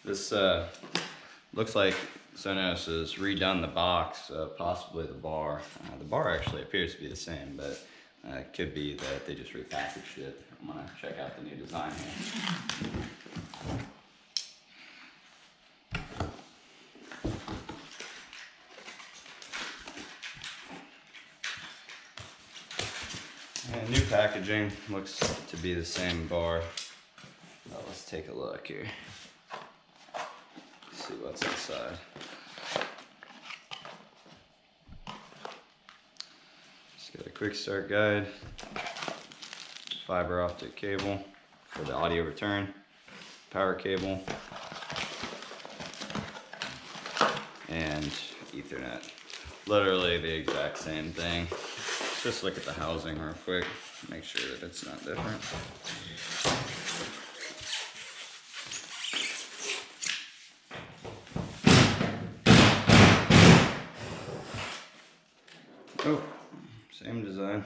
This looks like Sonos has redone the box, possibly the bar. The bar actually appears to be the same, but it could be that they just repackaged it. I'm gonna check out the new design here. And new packaging looks to be the same bar. Well, let's take a look here. See what's inside. Just got a quick start guide, fiber optic cable for the audio return, power cable, and Ethernet. Literally the exact same thing. Let's just look at the housing real quick, make sure that it's not different. Oh, same design.